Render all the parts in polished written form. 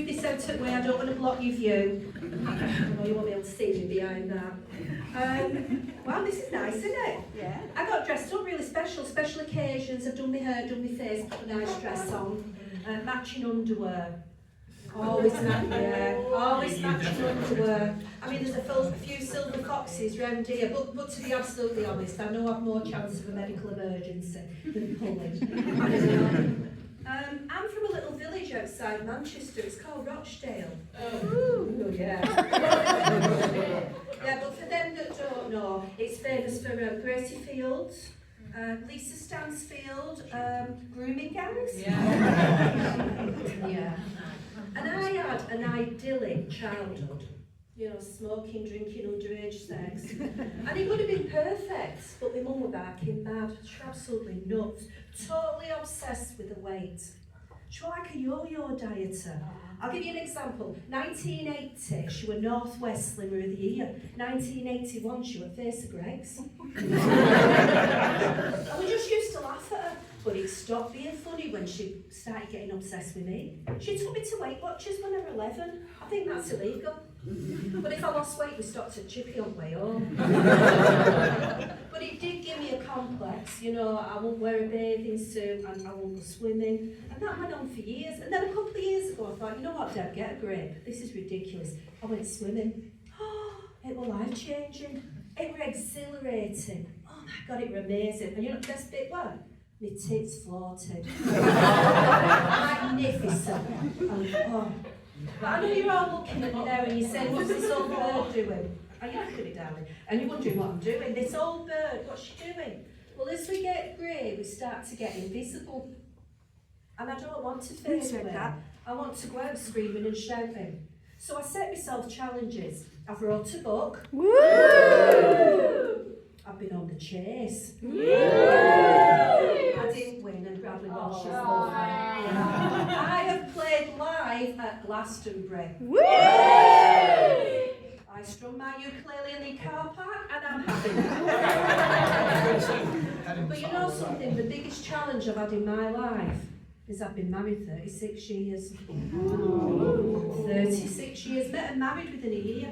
move this out of the way, I don't want to block your view. Oh, you won't be able to see me behind that. Wow, this is nice, isn't it? Yeah. I got dressed up really special occasions. I've done my hair, done my face, put a nice dress on, matching underwear. Always matching underwear. I mean, there's a few silver foxes round here, but to be absolutely honest, I know I've more chance of a medical emergency than pulling. I'm from a little village outside Manchester. It's called Rochdale. Oh yeah. Yeah, but for them that don't know, it's famous for Gracie Fields, Lisa Stansfield, grooming gangs. Yeah. Yeah. And I had an idyllic childhood. You know, smoking, drinking, underage sex. And it would have been perfect, but my mum were barking mad. She was absolutely nuts. Totally obsessed with the weight. She was like a yo-yo dieter. I'll give you an example. 1980, she was North West Slimmer of the Year. 1981, she was Face of Greg's. And we just used to laugh at her. But it stopped being funny when she started getting obsessed with me. She took me to Weight Watchers when I was 11. I think that's illegal. But if I lost weight, we stopped at Chippy on the way home. But it did give me a complex, you know, I won't wear a bathing suit and I won't go swimming. And that went on for years. And then a couple of years ago, I thought, you know what, Deb, get a grip. This is ridiculous. I went swimming. Oh, it was life-changing. It was exhilarating. Oh my God, it was amazing. And you know what the best bit was? My tits floated. Magnificent. Oh. But I know you're all looking at me now and you're saying, what's this old bird doing? Are you looking at me, darling? And you're wondering what I'm doing. This old bird, what's she doing? Well, as we get grey, we start to get invisible. And I don't want to fade away. I want to go out screaming and shouting. So I set myself challenges. I've wrote a book. Woo! I've been on the chase. Woo! I didn't win and Bradley Walsh is over. I have played live at Glastonbury. Woo! I strung my ukulele in the car park and I'm happy now. But you know something, the biggest challenge I've had in my life is I've been married 36 years. 36 years, met and married within a year.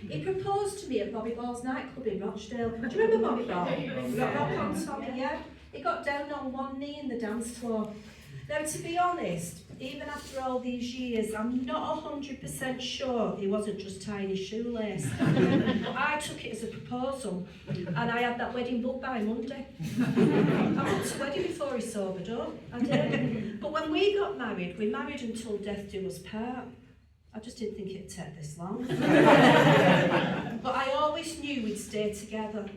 He proposed to me at Bobby Ball's nightclub in Rochdale. Do you remember Bobby Ball? Got rock on Tommy, yeah? He got down on one knee in the dance floor. Now, to be honest, even after all these years, I'm not 100% sure he wasn't just tying his shoelace. But I took it as a proposal, and I had that wedding booked by Monday. I booked a wedding before he sobered up. I did. But when we got married, we married until death do us part. I just didn't think it'd take this long. But I always knew we'd stay together.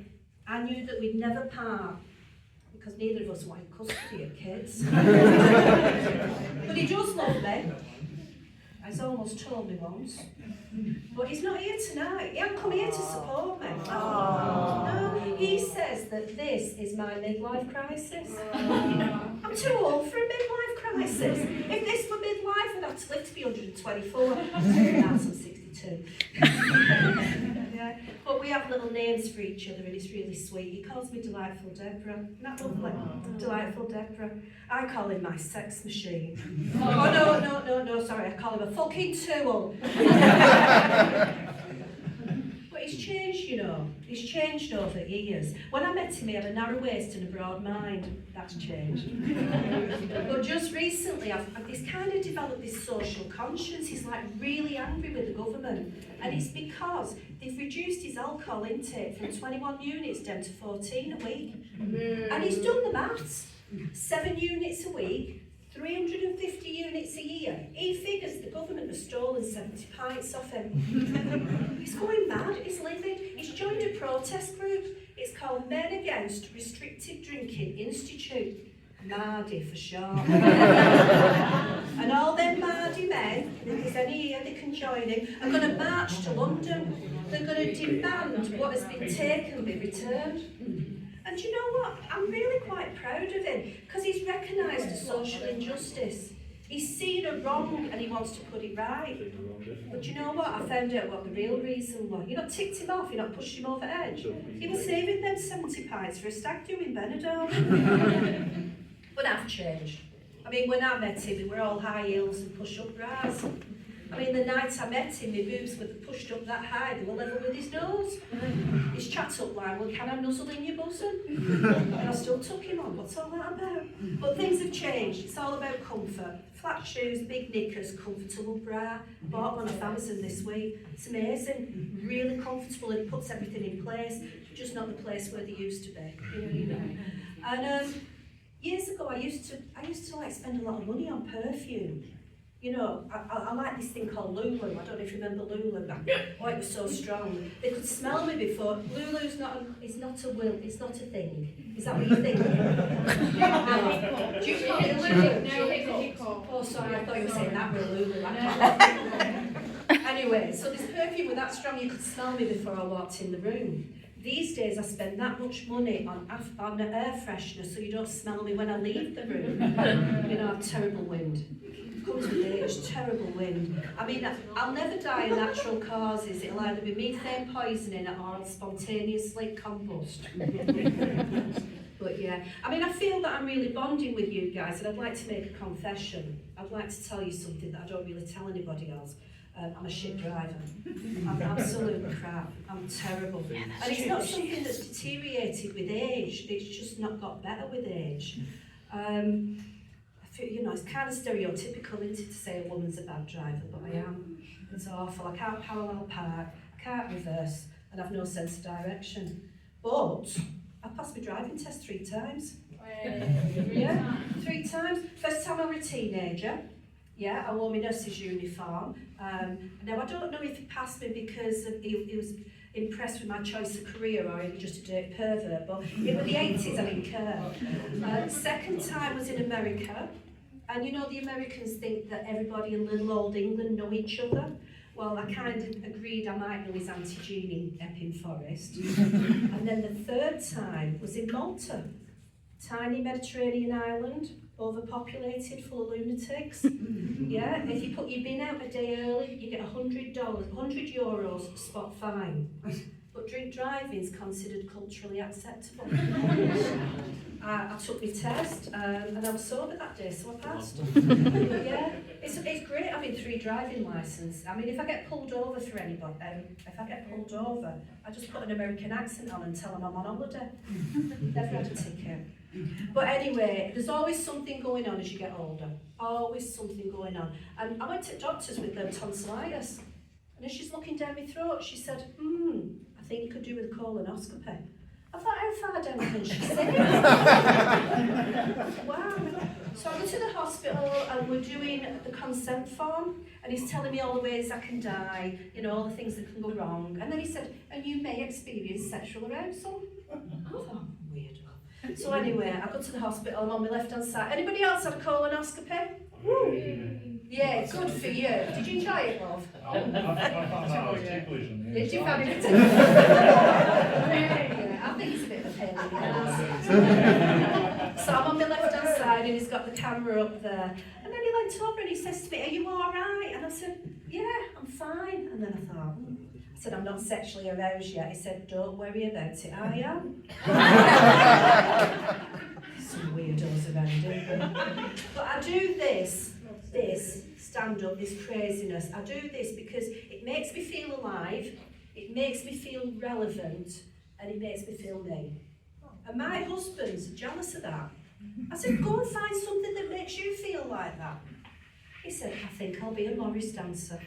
I knew that we'd never part, because neither of us wanted custody of kids. But he does love me. He's almost told me once. But he's not here tonight. He hasn't come here to support me. No, he says that this is my midlife crisis. I'm too old for a midlife crisis. If this were midlife, I'd have to live to be 124. Now I'm 62. Yeah. But we have little names for each other and it's really sweet. He calls me Delightful Deborah. Isn't that lovely? Delightful Deborah. I call him my sex machine. Oh no, sorry, I call him a fucking tool. But he's changed, you know. He's changed over years. When I met him, he had a narrow waist and a broad mind. That's changed. But just recently, he's kind of developed this social conscience. He's like really angry with the government. And it's because they've reduced his alcohol intake from 21 units down to 14 a week. And he's done the maths. 7 units a week, 350 units a year. He figures the government has stolen 70 pints off him. He's going mad, he's livid. He's joined a protest group. It's called Men Against Restricted Drinking Institute. Mardy for short. And all them Mardy men, if there's any here they can join him, are going to march to London. They're going to demand what has been taken be returned. And you know what? I'm really quite proud of him because he's recognised a social injustice. He's seen a wrong and he wants to put it right. But you know what? I found out what the real reason was. You're not ticked him off, you're not pushed him over the edge. He was saving them 70 pints for a stag do in Benidorm. But I've changed. I mean, when I met him, we were all high heels and push-up bras. I mean, the night I met him, my boobs were pushed up that high, they were level with his nose. His chat up like, well, can I nuzzle in your bosom? And I still took him on, what's all that about? But things have changed, it's all about comfort. Flat shoes, big knickers, comfortable bra. Bought one off Amazon this week. It's amazing, really comfortable, it puts everything in place, just not the place where they used to be. You know. And years ago, I used to like spend a lot of money on perfume. You know, I like this thing called Lulu. I don't know if you remember Lulu. Oh, it was so strong. They could smell me before. Lulu's not a thing. Is that what you think? Do you call it Lulu? No, oh, sorry, I thought you were saying that with Lulu. Anyway, so this perfume was that strong you could smell me before I walked in the room. These days I spend that much money on air freshener so you don't smell me when I leave the room. You know, I have terrible wind. Comes with age, terrible wind. I mean, I'll never die of natural causes. It'll either be methane poisoning or I'll spontaneously combust. But yeah, I mean, I feel that I'm really bonding with you guys, and I'd like to make a confession. I'd like to tell you something that I don't really tell anybody else. I'm a shit driver. I'm absolute crap. I'm terrible. Yeah, and it's not something that's deteriorated with age. It's just not got better with age. You know, it's kind of stereotypical, isn't it, to say a woman's a bad driver, but I am. It's awful. I can't parallel park, I can't reverse, and I've no sense of direction. But I passed my driving test 3 times. Yeah, 3 times. First time I was a teenager. Yeah, I wore my nurse's uniform. Now, I don't know if he passed me because he was impressed with my choice of career or he was just a dirty pervert, but it was the 80s, I didn't care. Second time was in America, and you know the Americans think that everybody in little old England know each other. Well, I kind of agreed I might know his Auntie Jean in Epping Forest. And then the third time was in Malta, tiny Mediterranean island, overpopulated, full of lunatics. Yeah, if you put your bin out a day early, you get €100 spot fine. But drink driving is considered culturally acceptable. I took my test and I was sober that day, so I passed. Yeah, it's great having 3 driving licenses. I mean, if I get pulled over for anybody, I just put an American accent on and tell them I'm on holiday. Never had a ticket. But anyway, there's always something going on as you get older. Always something going on. And I went to doctors with tonsillitis. And as she's looking down my throat, she said, I think you could do with a colonoscopy. I thought, how far down can she say? Wow. So I go to the hospital and we're doing the consent form, and he's telling me all the ways I can die, you know, all the things that can go wrong. And then he said, and you may experience sexual arousal. I thought, weird. So anyway, I go to the hospital, I'm on my left-hand side. Anybody else had a colonoscopy? Woo. Yeah, good for you. Did you enjoy it, love? I found it ticklish in the end. Did you find it ticklish? Yeah, I think it's a bit of a pain in the ass. So I'm on my left-hand side and he's got the camera up there. And then he leant over and he says to me, are you all right? And I said, yeah, I'm fine. And then I thought, I said, I'm not sexually aroused yet. He said, don't worry about it, I am. Some weirdos around here. But I do this stand-up, this craziness. I do this because it makes me feel alive, it makes me feel relevant, and it makes me feel me. And my husband's jealous of that. I said, go and find something that makes you feel like that. He said, I think I'll be a Morris dancer.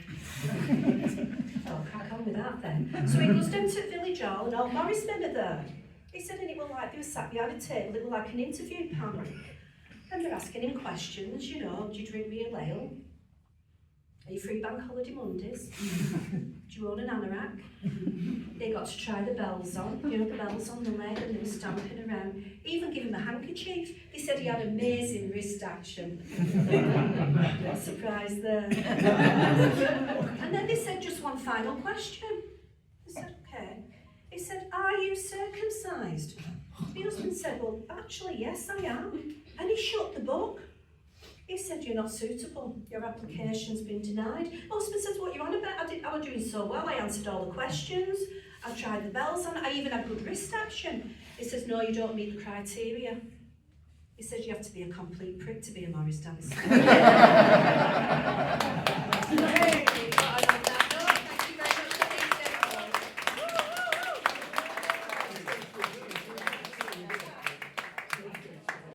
Oh, crack on with that then. So he goes down to Village Hall and all Morris men are there. He said, and it was like, they were sat behind a table, it was like an interview panel. And they're asking him questions, you know, do you drink real ale? Are you free bank holiday Mondays? Do you own an anorak? They got to try the bells on, you know, the bells on the leg, and they were stamping around. Even give him a handkerchief. He said he had amazing wrist action. No surprise there. And then they said, just one final question. I said, okay. He said, are you circumcised? My husband said, well, actually, yes, I am. And he shut the book. He said, you're not suitable. Your application's been denied. My husband says, what are you on about? I was doing so well. I answered all the questions. I tried the bells on. I even had good wrist action. He says, no, you don't meet the criteria. He says, you have to be a complete prick to be a Morris dancer.